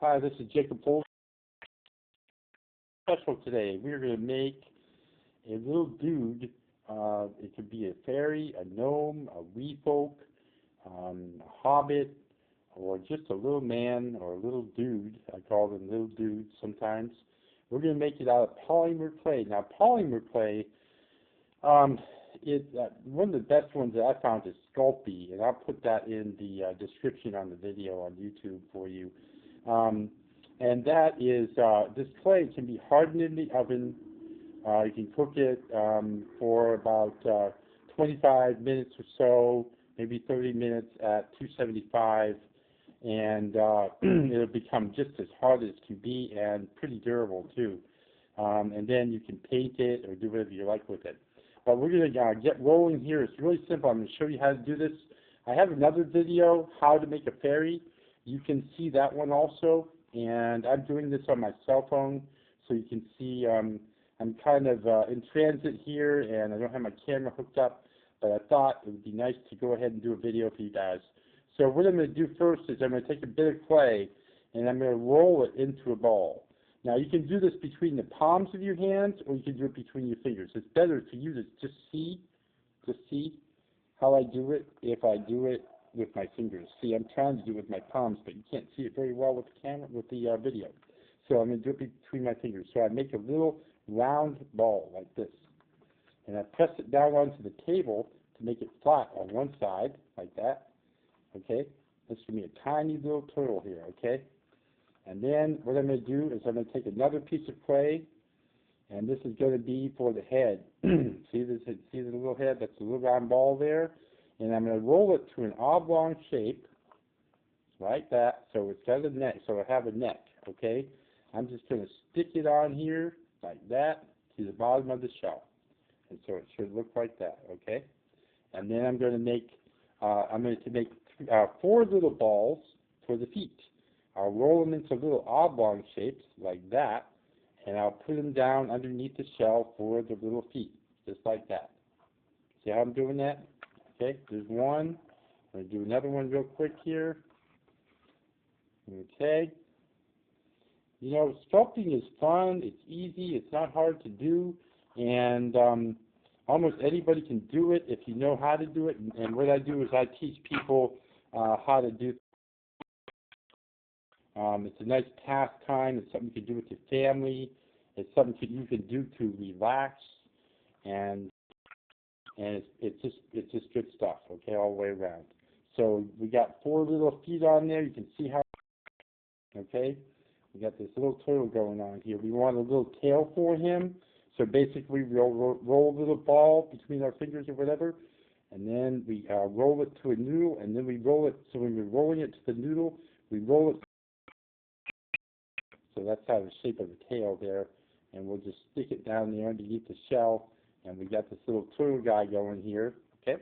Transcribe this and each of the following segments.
Hi, this is Jacob Full. Special today. We're going to make a little dude. It could be a fairy, a gnome, a wee folk, a hobbit, or just a little man or a little dude. I call them little dudes sometimes. We're going to make it out of polymer clay. Now, polymer clay, one of the best ones that I found is Sculpey, and I'll put that in the description on the video on YouTube for you. And that is, this clay can be hardened in the oven. You can cook it for about 25 minutes or so, maybe 30 minutes at 275, and it'll become just as hard as can be and pretty durable too. And then you can paint it or do whatever you like with it. But we're going to get rolling here. It's really simple. I'm going to show you how to do this. I have another video, how to make a fairy. You can see that one also. And I'm doing this on my cell phone, so you can see I'm kind of in transit here, and I don't have my camera hooked up, but I thought it would be nice to go ahead and do a video for you guys. So what I'm going to do first is I'm going to take a bit of clay, and I'm going to roll it into a ball. Now, you can do this between the palms of your hands, or you can do it between your fingers. It's better for you to just see how I do it if I do it with my fingers. See, I'm trying to do it with my palms, but you can't see it very well with the camera, with the video. So I'm going to do it between my fingers. So I make a little round ball like this, and I press it down onto the table to make it flat on one side, like that. Okay? This is going to be a tiny little turtle here, okay? And then what I'm going to do is I'm going to take another piece of clay, and this is going to be for the head. See the little head? That's a little round ball there. And I'm going to roll it to an oblong shape, like that, so it's got a neck, so I have a neck, okay? I'm just going to stick it on here, like that, to the bottom of the shell. And so it should look like that, okay? And then I'm going to make, 4 little balls for the feet. I'll roll them into little oblong shapes, like that, and I'll put them down underneath the shell for the little feet, just like that. See how I'm doing that? Okay, there's one. I'm going to do another one real quick here. Okay. You know, sculpting is fun. It's easy. It's not hard to do. And almost anybody can do it if you know how to do it. And what I do is I teach people how to do it. It's a nice pastime. It's something you can do with your family. It's something you can do to relax. And it's just good stuff, okay, all the way around. So we got 4 little feet on there. You can see how, okay, we got this little turtle going on here. We want a little tail for him. So basically we'll roll a little ball between our fingers or whatever, and then we roll it to a noodle, and then we roll it. So when we're rolling it to the noodle, we roll it. So that's how the shape of the tail there, and we'll just stick it down there underneath the shell. And we got this little turtle guy going here, okay?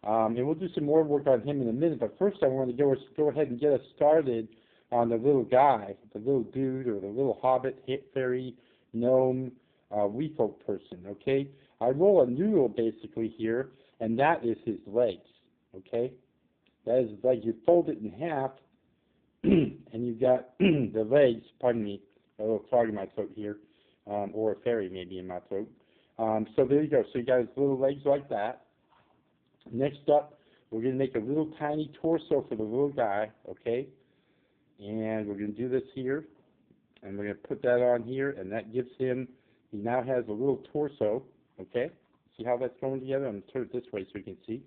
And we'll do some more work on him in a minute, but first I want to go ahead and get us started on the little guy, the little dude, or the little hobbit, fairy, gnome, wee folk person, okay? I roll a noodle basically here, and that is his legs, okay? That is his legs. You fold it in half, and you've got the legs, pardon me, a little frog in my throat here, or a fairy maybe in my throat. So there you go. So you got his little legs like that. Next up, we're going to make a little tiny torso for the little guy, okay? And we're going to do this here. And we're going to put that on here, and that gives him, he now has a little torso, okay? See how that's going together? I'm going to turn it this way so you can see.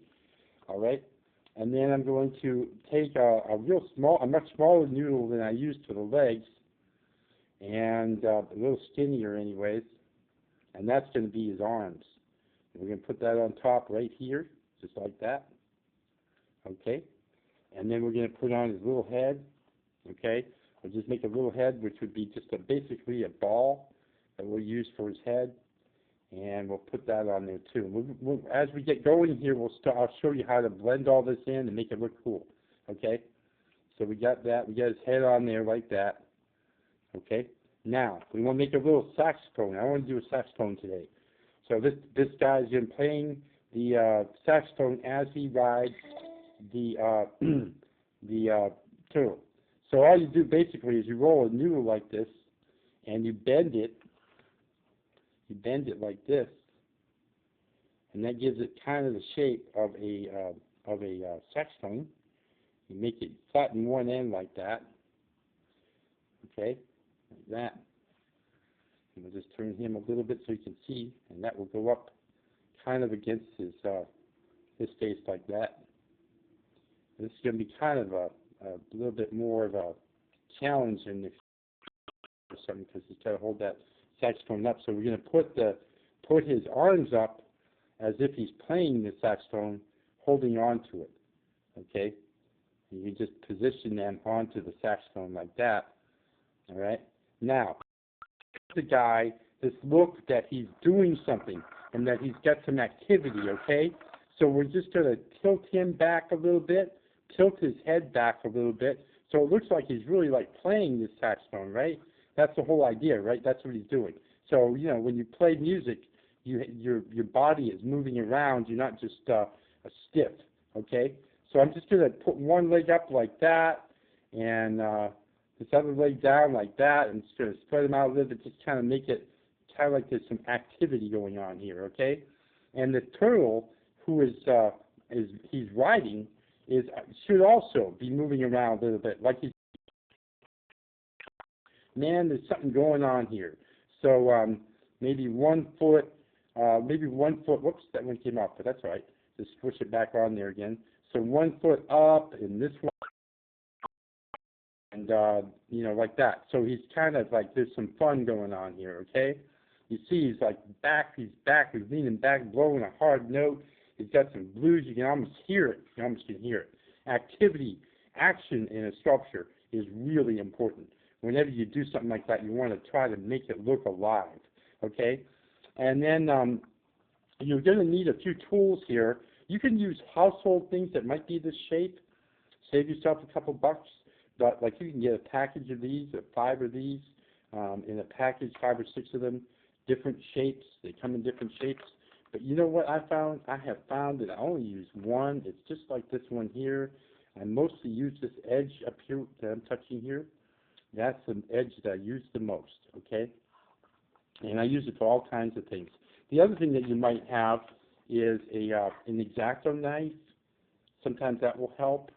All right? And then I'm going to take a much smaller noodle than I used for the legs, and a little skinnier anyways. And that's going to be his arms. We're going to put that on top right here, just like that. Okay? And then we're going to put on his little head. Okay? We'll just make a little head, which would be just basically a ball that we'll use for his head. And we'll put that on there too. As we get going here, I'll show you how to blend all this in and make it look cool. Okay? So we got that. We got his head on there like that. Okay? Now, we want to make a little saxophone. I want to do a saxophone today. So this guy's been playing the saxophone as he rides the turtle. So all you do basically is you roll a noodle like this, and you bend it. You bend it like this, and that gives it kind of the shape of a saxophone. You make it flatten one end like that. Okay, like that. And we'll just turn him a little bit so you can see, and that will go up kind of against his face like that. This is going to be kind of a little bit more of a challenge in or something because he's got to hold that saxophone up. So we're going to put his arms up as if he's playing the saxophone, holding on to it. Okay, and you just position them onto the saxophone like that. All right. Now, the guy, this look that he's doing something and that he's got some activity. Okay. So we're just going to tilt him back a little bit, tilt his head back a little bit, so it looks like he's really like playing this saxophone, right? That's the whole idea, right? That's what he's doing. So, you know, when you play music, your body is moving around. You're not just a stiff, okay? So I'm just going to put one leg up like that, and this other leg down like that, and just going to spread them out a little bit, just kind of make it kind of like there's some activity going on here, okay? And the turtle, who is he's riding, should also be moving around a little bit, like he's, man, there's something going on here. So maybe 1 foot, whoops, that one came off, but that's all right. Just push it back on there again. So 1 foot up, and this one, and you know, like that. So he's kind of like, there's some fun going on here, okay? You see he's like he's leaning back, blowing a hard note. He's got some blues. You can almost hear it. You almost can hear it. Activity, action in a sculpture is really important. Whenever you do something like that, you want to try to make it look alive, okay? And then you're going to need a few tools here. You can use household things that might be this shape. Save yourself a couple bucks. But like you can get a package of these, 5 of these, in a package, 5 or 6 of them, different shapes. They come in different shapes. But you know what I found? I have found that I only use one. It's just like this one here. I mostly use this edge up here that I'm touching here. That's the edge that I use the most, okay? And I use it for all kinds of things. The other thing that you might have is an X-Acto knife. Sometimes that will help.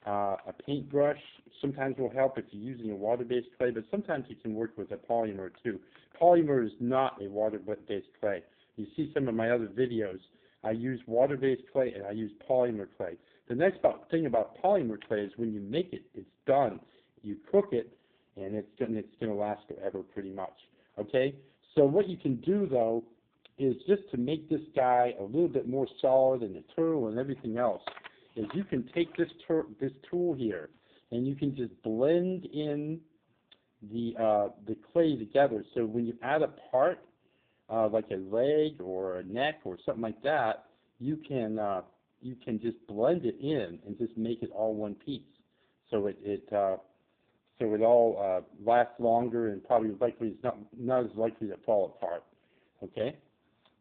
A paintbrush sometimes will help if you're using a water-based clay, but sometimes you can work with a polymer too. Polymer is not a water-based clay. You see some of my other videos, I use water-based clay and I use polymer clay. The nice thing about polymer clay is when you make it, it's done. You cook it, and it's going to last forever pretty much. Okay? So what you can do, though, is just to make this guy a little bit more solid and the turtle and everything else, is you can take this tool here, and you can just blend in the clay together. So when you add a part, like a leg or a neck or something like that, you can just blend it in and just make it all one piece. So it all lasts longer and probably likely is not as likely to fall apart. Okay,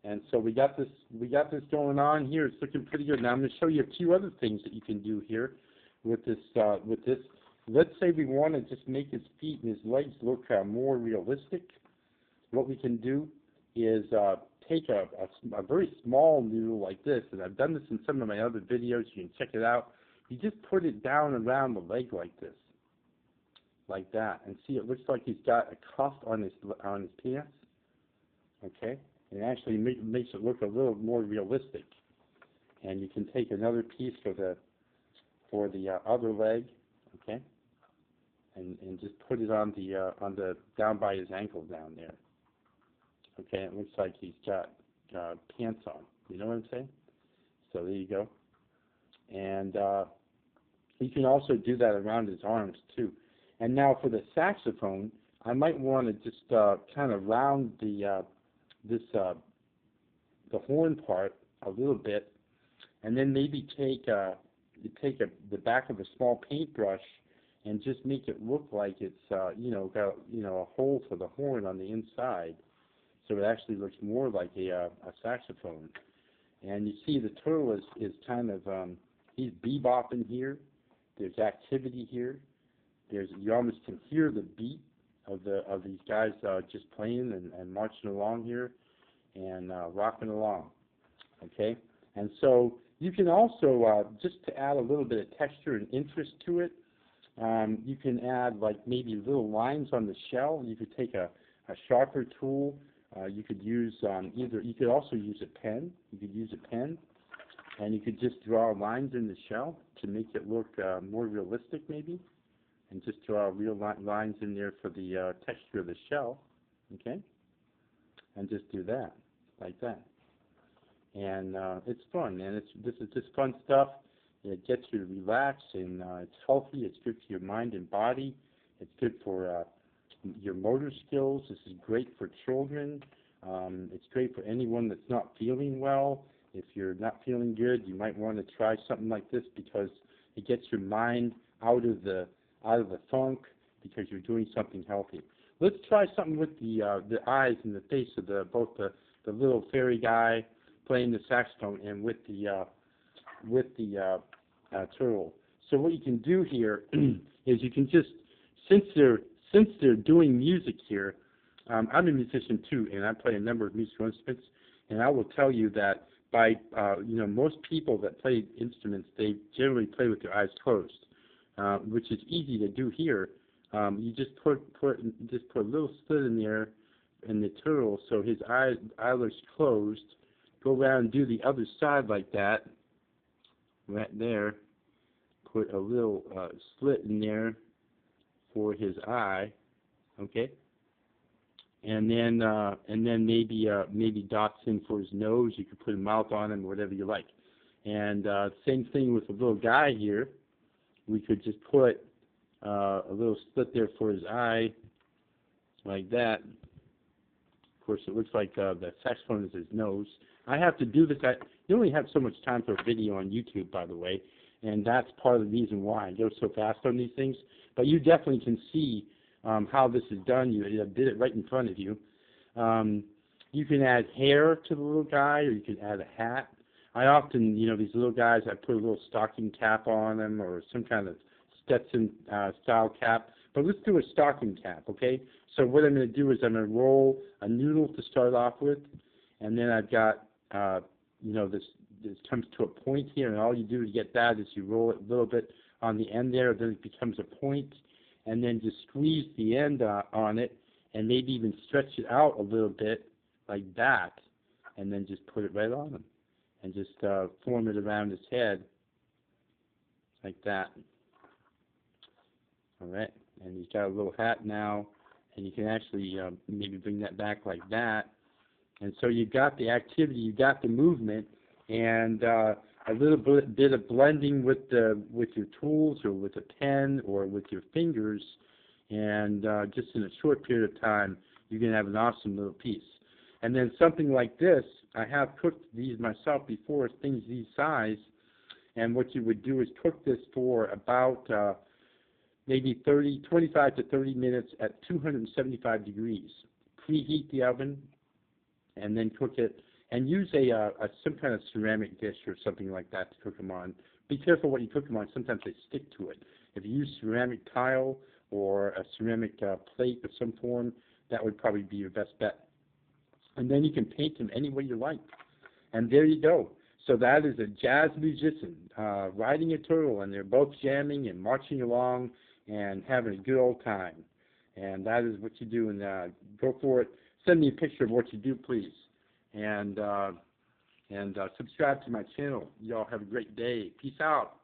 and so we got this going on here. It's looking pretty good. Now I'm going to show you a few other things that you can do here with this. Let's say we want to just make his feet and his legs look more realistic. What we can do is take a very small noodle like this, and I've done this in some of my other videos. You can check it out. You just put it down around the leg like this, like that, and see, it looks like he's got a cuff on his pants. Okay, and it actually makes it look a little more realistic. And you can take another piece for the other leg, okay, and just put it on the down by his ankle down there. Okay, it looks like he's got pants on. You know what I'm saying? So there you go. And you can also do that around his arms too. And now for the saxophone, I might want to just kind of round the horn part a little bit, and then maybe take the back of a small paintbrush and just make it look like it's got a hole for the horn on the inside. So it actually looks more like a saxophone. And you see the turtle is kind of, he's bebopping here. There's activity here. you almost can hear the beat of these guys just playing and marching along here and rocking along. Okay, and so you can also just to add a little bit of texture and interest to it. You can add like maybe little lines on the shell. You could take a sharper tool. You could use you could also use a pen. You could use a pen, and you could just draw lines in the shell to make it look more realistic maybe, and just draw real lines in there for the texture of the shell. Okay, and just do that like that. And it's fun, and this is just fun stuff. It gets you to relax, and it's healthy. It's good for your mind and body. It's good for your motor skills. This is great for children. It's great for anyone that's not feeling well. If you're not feeling good, you might want to try something like this because it gets your mind out of the funk because you're doing something healthy. Let's try something with the eyes and the face of both the little fairy guy playing the saxophone and with the turtle. So what you can do here is you can just, since they're doing music here, I'm a musician too, and I play a number of musical instruments, and I will tell you that by most people that play instruments, they generally play with their eyes closed, which is easy to do here. You just put a little slit in there in the turtle, so his eyelids closed. Go around and do the other side like that, right there. Put a little slit in there for his eye, okay. And then maybe dots in for his nose. You could put a mouth on him, whatever you like. And same thing with the little guy here. We could just put a little slit there for his eye, like that. Of course, it looks like the saxophone is his nose. I have to do this. You only have so much time for a video on YouTube, by the way, and that's part of the reason why I go so fast on these things. But you definitely can see how this is done. You did it right in front of you. You can add hair to the little guy, or you can add a hat. I often, these little guys, I put a little stocking cap on them or some kind of Stetson style cap. But let's do a stocking cap, okay? So what I'm going to do is I'm going to roll a noodle to start off with, and then I've got, this comes to a point here, and all you do to get that is you roll it a little bit on the end there, then it becomes a point, and then just squeeze the end on it, and maybe even stretch it out a little bit like that, and then just put it right on him, and just form it around his head like that. All right, and he's got a little hat now, and you can actually maybe bring that back like that. And so you've got the activity, you've got the movement, and a little bit of blending with your tools or with a pen or with your fingers, and just in a short period of time, you're going to have an awesome little piece. And then something like this, I have cooked these myself before, things this size, and what you would do is cook this for about maybe 25 to 30 minutes at 275 degrees. Preheat the oven, and then cook it, and use some kind of ceramic dish or something like that to cook them on. Be careful what you cook them on. Sometimes they stick to it. If you use ceramic tile or a ceramic plate of some form, that would probably be your best bet. And then you can paint them any way you like. And there you go. So that is a jazz musician riding a turtle, and they're both jamming and marching along and having a good old time. And that is what you do, and go for it. Send me a picture of what you do, please. And subscribe to my channel. Y'all have a great day. Peace out.